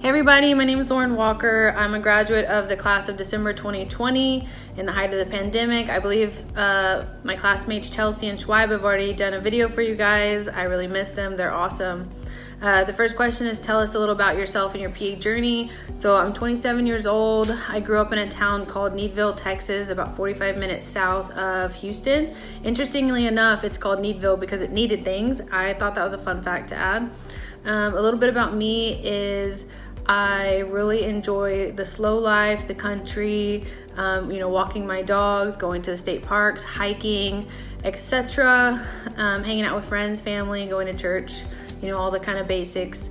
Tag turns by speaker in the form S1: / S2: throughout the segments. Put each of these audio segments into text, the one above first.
S1: Hey everybody, my name is Lauren Walker. I'm a graduate of the class of December 2020 in the height of the pandemic. I believe my classmates Chelsea and Schweib have already done a video for you guys. I really miss them, they're awesome. The first question is tell us a little about yourself and your PA journey. So I'm 27 years old. I grew up in a town called Needville, Texas, about 45 minutes south of Houston. Interestingly enough, it's called Needville because it needed things. I thought that was a fun fact to add. A little bit about me is I really enjoy the slow life, the country, walking my dogs, going to the state parks, hiking, etc., hanging out with friends, family, going to church, all the kind of basics.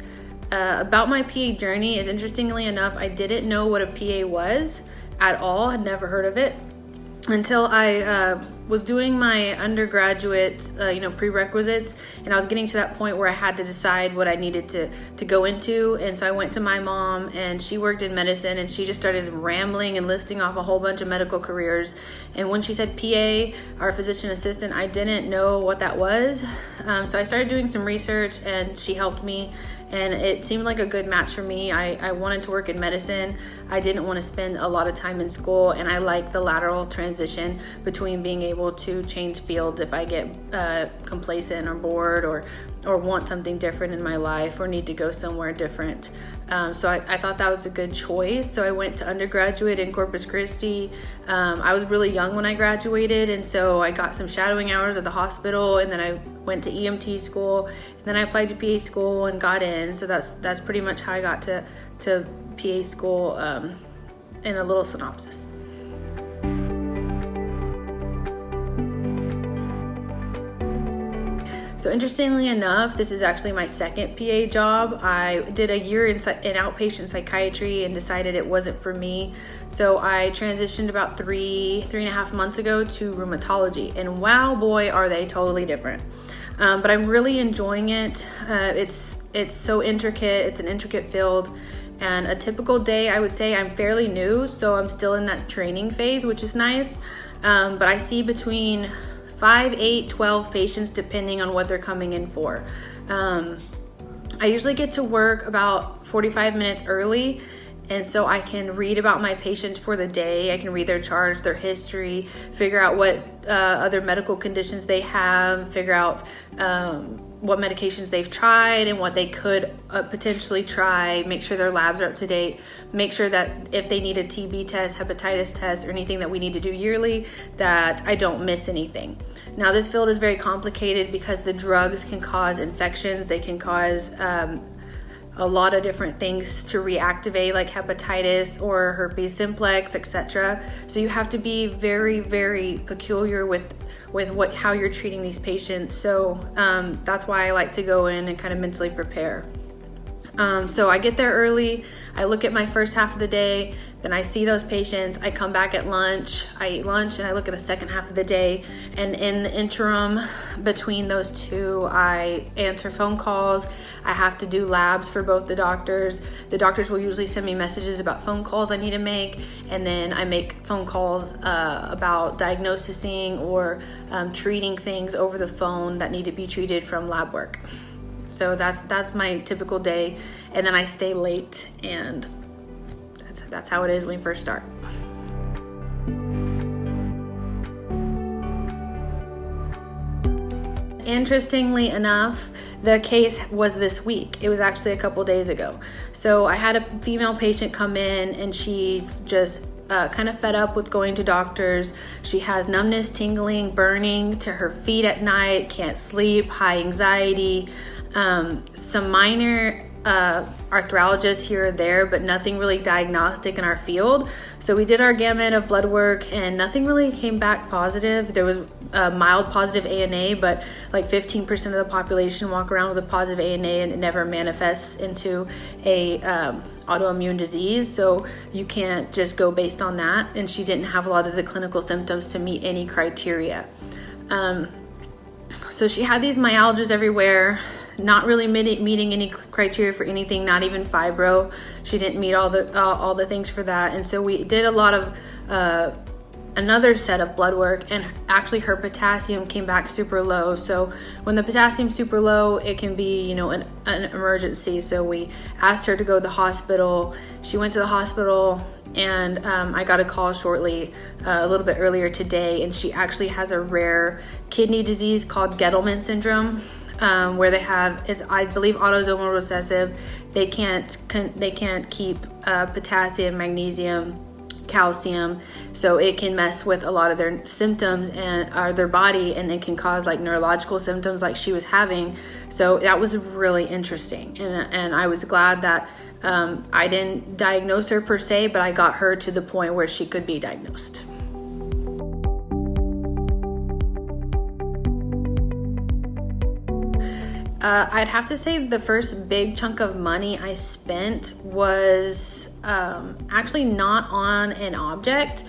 S1: About my PA journey is, interestingly enough, I didn't know what a PA was at all, had never heard of it until I was doing my undergraduate prerequisites, and I was getting to that point where I had to decide what I needed to go into. And so I went to my mom, and she worked in medicine, and she just started rambling and listing off a whole bunch of medical careers. And when she said PA, our physician assistant, I didn't know what that was. So I started doing some research, and she helped me, and it seemed like a good match for me. I wanted to work in medicine. I didn't want to spend a lot of time in school, and I like the lateral transition between being able to change fields if I get complacent or bored or want something different in my life or need to go somewhere different. So I thought that was a good choice. So I went to undergraduate in Corpus Christi. I was really young when I graduated, and so I got some shadowing hours at the hospital, and then I went to EMT school, and then I applied to PA school and got in. So that's pretty much how I got to PA school in a little synopsis. So interestingly enough, this is actually my second PA job. I did a year in outpatient psychiatry and decided it wasn't for me. So I transitioned about three and a half months ago to rheumatology, and wow, boy, are they totally different. But I'm really enjoying it. It's so intricate. It's an intricate field. And a typical day, I would say I'm fairly new, so I'm still in that training phase, which is nice. But I see between 5, 8, 12 patients depending on what they're coming in for. I usually get to work about 45 minutes early, and so I can read about my patients for the day. I can read their charts, their history, figure out what other medical conditions they have, figure out what medications they've tried and what they could potentially try, make sure their labs are up to date, make sure that if they need a TB test, hepatitis test, or anything that we need to do yearly, that I don't miss anything. Now, this field is very complicated because the drugs can cause infections. They can cause a lot of different things to reactivate, like hepatitis or herpes simplex, etc. So you have to be very, very peculiar with how you're treating these patients. So that's why I like to go in and kind of mentally prepare. So I get there early, I look at my first half of the day, then I see those patients, I come back at lunch, I eat lunch, and I look at the second half of the day. And in the interim between those two, I answer phone calls. I have to do labs for both the doctors. The doctors will usually send me messages about phone calls I need to make, and then I make phone calls about diagnosing or treating things over the phone that need to be treated from lab work. So that's my typical day, and then I stay late, and that's how it is when we first start. Interestingly enough, the case was this week. It was actually a couple days ago. So I had a female patient come in, and she's just kind of fed up with going to doctors. She has numbness, tingling, burning to her feet at night, can't sleep, high anxiety, some minor arthralgias here or there, but nothing really diagnostic in our field. So we did our gamut of blood work, and nothing really came back positive. There was a mild positive ANA, but like 15% of the population walk around with a positive ANA, and it never manifests into a autoimmune disease. So you can't just go based on that. And she didn't have a lot of the clinical symptoms to meet any criteria. So she had these myalgias everywhere, not really meeting any criteria for anything, not even fibro. She didn't meet all the things for that. And so we did a lot of another set of blood work, and actually her potassium came back super low. So when the potassium's super low, it can be, an emergency. So we asked her to go to the hospital. She went to the hospital, and I got a call shortly, a little bit earlier today, and she actually has a rare kidney disease called Gettleman syndrome, where they have, is I believe, autosomal recessive. They can't keep potassium, magnesium, calcium, so it can mess with a lot of their symptoms and their body, and it can cause like neurological symptoms like she was having. So that was really interesting, and I was glad that I didn't diagnose her per se, but I got her to the point where she could be diagnosed. I'd have to say the first big chunk of money I spent was actually not on an object.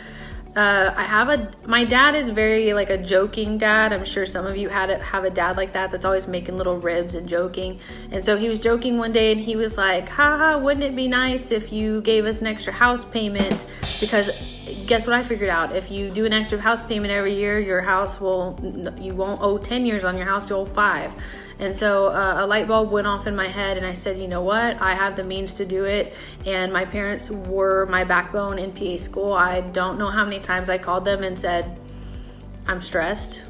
S1: My dad is very like a joking dad. I'm sure some of you have a dad like that that's always making little ribs and joking. And so he was joking one day, and he was like, haha, wouldn't it be nice if you gave us an extra house payment? Because guess what I figured out? If you do an extra house payment every year, you won't owe 10 years on your house, you'll owe 5. And so a light bulb went off in my head, and I said, you know what? I have the means to do it. And my parents were my backbone in PA school. I don't know how many times I called them and said, I'm stressed.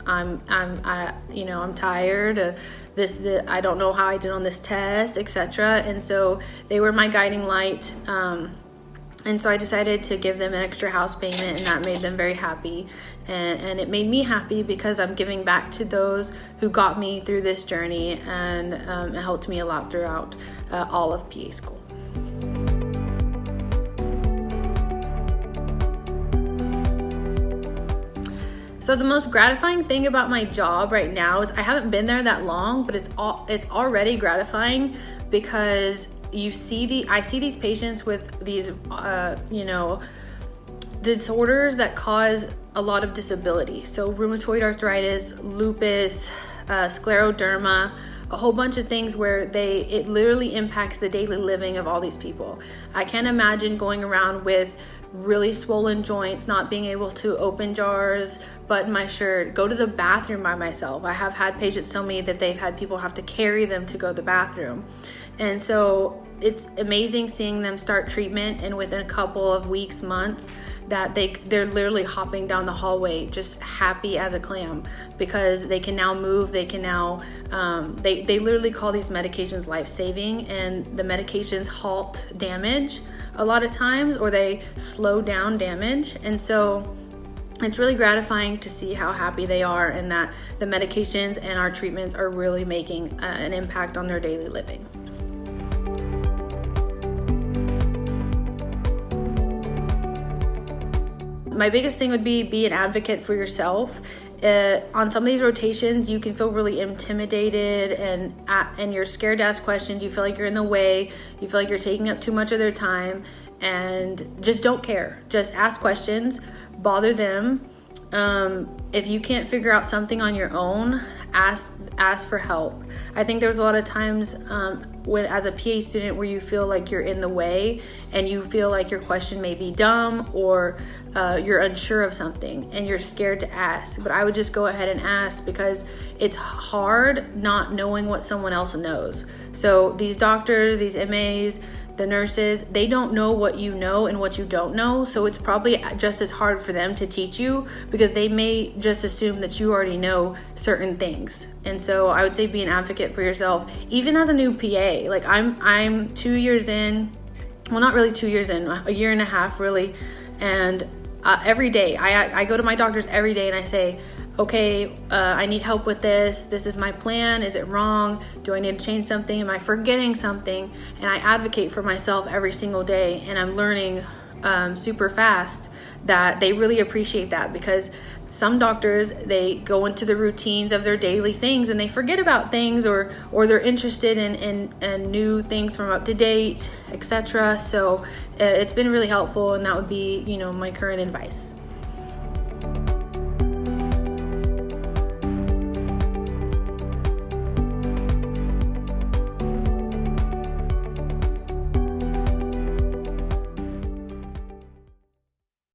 S1: I'm tired. I don't know how I did on this test, etc. And so they were my guiding light. And so I decided to give them an extra house payment, and that made them very happy. And it made me happy because I'm giving back to those who got me through this journey, and it helped me a lot throughout all of PA school. So the most gratifying thing about my job right now is I haven't been there that long, but it's already gratifying because I see these patients with these, disorders that cause a lot of disability. So rheumatoid arthritis, lupus, scleroderma, a whole bunch of things where it literally impacts the daily living of all these people. I can't imagine going around with really swollen joints, not being able to open jars, button my shirt, go to the bathroom by myself. I have had patients tell me that they've had people have to carry them to go to the bathroom. And so it's amazing seeing them start treatment, and within a couple of weeks, months, that they're literally hopping down the hallway just happy as a clam because they can now move. They can now they literally call these medications life-saving, and the medications halt damage a lot of times, or they slow down damage. And so it's really gratifying to see how happy they are, and that the medications and our treatments are really making an impact on their daily living. My biggest thing would be an advocate for yourself. On some of these rotations, you can feel really intimidated, and you're scared to ask questions. You feel like you're in the way. You feel like you're taking up too much of their time, and just don't care. Just ask questions, bother them. If you can't figure out something on your own, ask for help. I think there's a lot of times when, as a PA student, where you feel like you're in the way and you feel like your question may be dumb, or you're unsure of something and you're scared to ask. But I would just go ahead and ask, because it's hard not knowing what someone else knows. So these doctors, these MAs, the nurses, they don't know what you know and what you don't know. So it's probably just as hard for them to teach you, because they may just assume that you already know certain things. And so I would say be an advocate for yourself, even as a new PA. Like I'm 2 years in, well, not really 2 years in, a year and a half really. And every day I go to my doctors every day and I say, okay, I need help with this. This is my plan. Is it wrong? Do I need to change something? Am I forgetting something? And I advocate for myself every single day. And I'm learning super fast that they really appreciate that, because some doctors, they go into the routines of their daily things and they forget about things, or they're interested in new things from up to date, etc. So it's been really helpful, and that would be, my current advice.